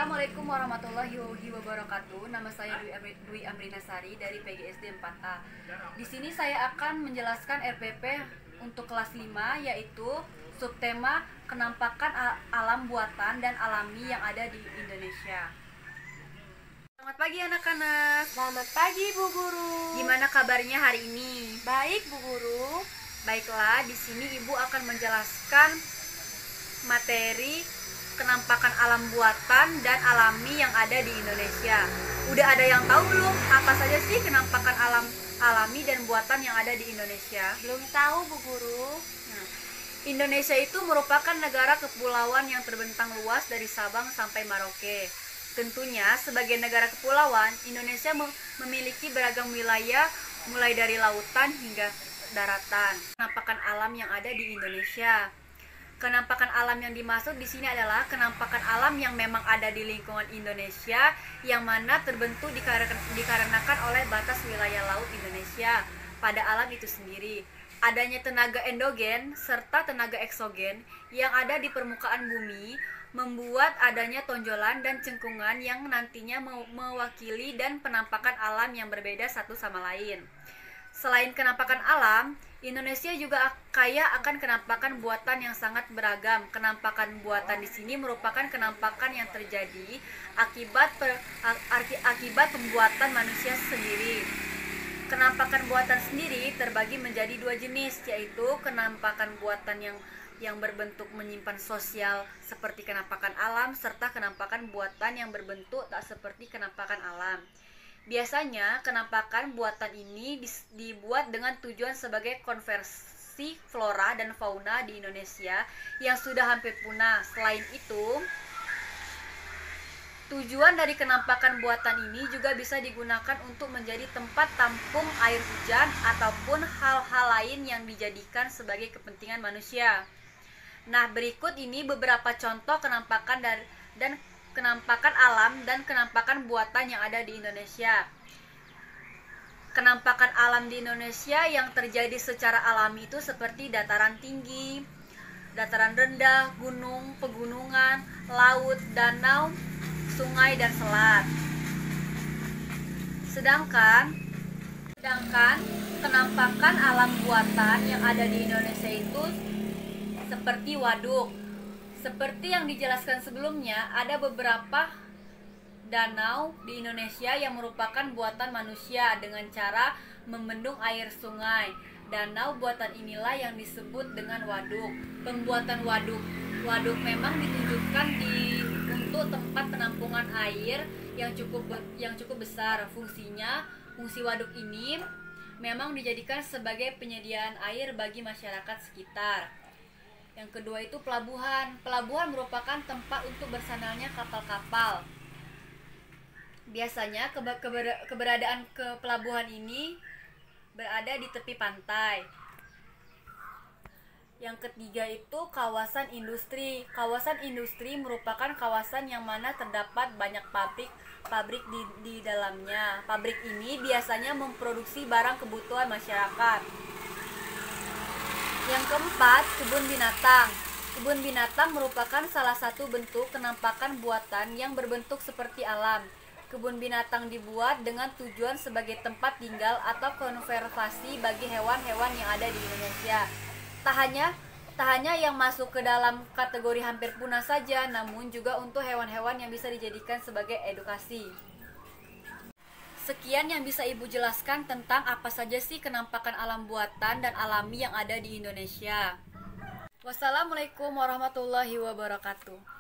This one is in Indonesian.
Assalamualaikum warahmatullahi wabarakatuh. Nama saya Dwi Amrinasari dari PGSD 4A. Di sini saya akan menjelaskan RPP untuk kelas 5, yaitu subtema kenampakan alam buatan dan alami yang ada di Indonesia. Selamat pagi anak-anak. Selamat pagi Bu Guru. Gimana kabarnya hari ini? Baik Bu Guru. Baiklah, di sini Ibu akan menjelaskan materi kenampakan alam buatan dan alami yang ada di Indonesia. Udah ada yang tahu belum apa saja sih kenampakan alam alami dan buatan yang ada di Indonesia? Belum tahu Bu Guru. Nah, Indonesia itu merupakan negara kepulauan yang terbentang luas dari Sabang sampai Merauke. Tentunya sebagai negara kepulauan, Indonesia memiliki beragam wilayah mulai dari lautan hingga daratan. Kenampakan alam yang ada di Indonesia. Kenampakan alam yang dimaksud di sini adalah kenampakan alam yang memang ada di lingkungan Indonesia, yang mana terbentuk dikarenakan oleh batas wilayah laut Indonesia pada alam itu sendiri. Adanya tenaga endogen serta tenaga eksogen yang ada di permukaan bumi membuat adanya tonjolan dan cengkungan yang nantinya mewakili dan penampakan alam yang berbeda satu sama lain. Selain kenampakan alam, Indonesia juga kaya akan kenampakan buatan yang sangat beragam. Kenampakan buatan di sini merupakan kenampakan yang terjadi akibat pembuatan manusia sendiri. Kenampakan buatan sendiri terbagi menjadi dua jenis, yaitu kenampakan buatan yang berbentuk menyimpan sosial seperti kenampakan alam, serta kenampakan buatan yang berbentuk tak seperti kenampakan alam. Biasanya kenampakan buatan ini dibuat dengan tujuan sebagai konversi flora dan fauna di Indonesia yang sudah hampir punah. Selain itu, tujuan dari kenampakan buatan ini juga bisa digunakan untuk menjadi tempat tampung air hujan ataupun hal-hal lain yang dijadikan sebagai kepentingan manusia. Nah, berikut ini beberapa contoh kenampakan dan kenampakan alam dan kenampakan buatan yang ada di Indonesia. Kenampakan alam di Indonesia yang terjadi secara alami itu seperti dataran tinggi, dataran rendah, gunung, pegunungan, laut, danau, sungai, dan selat. Sedangkan kenampakan alam buatan yang ada di Indonesia itu seperti waduk. Seperti yang dijelaskan sebelumnya, ada beberapa danau di Indonesia yang merupakan buatan manusia dengan cara membendung air sungai. Danau buatan inilah yang disebut dengan waduk. Pembuatan waduk memang ditujukan untuk tempat penampungan air yang cukup besar. Fungsi waduk ini memang dijadikan sebagai penyediaan air bagi masyarakat sekitar. Yang kedua itu pelabuhan. Pelabuhan merupakan tempat untuk bersandarnya kapal-kapal. Biasanya keberadaan pelabuhan ini berada di tepi pantai. Yang ketiga itu kawasan industri. Kawasan industri merupakan kawasan yang mana terdapat banyak pabrik di dalamnya. Pabrik ini biasanya memproduksi barang kebutuhan masyarakat. Yang keempat, kebun binatang. Kebun binatang merupakan salah satu bentuk kenampakan buatan yang berbentuk seperti alam. Kebun binatang dibuat dengan tujuan sebagai tempat tinggal atau konservasi bagi hewan-hewan yang ada di Indonesia. Tak hanya yang masuk ke dalam kategori hampir punah saja, namun juga untuk hewan-hewan yang bisa dijadikan sebagai edukasi. Sekian yang bisa Ibu jelaskan tentang apa saja sih kenampakan alam buatan dan alami yang ada di Indonesia. Wassalamualaikum warahmatullahi wabarakatuh.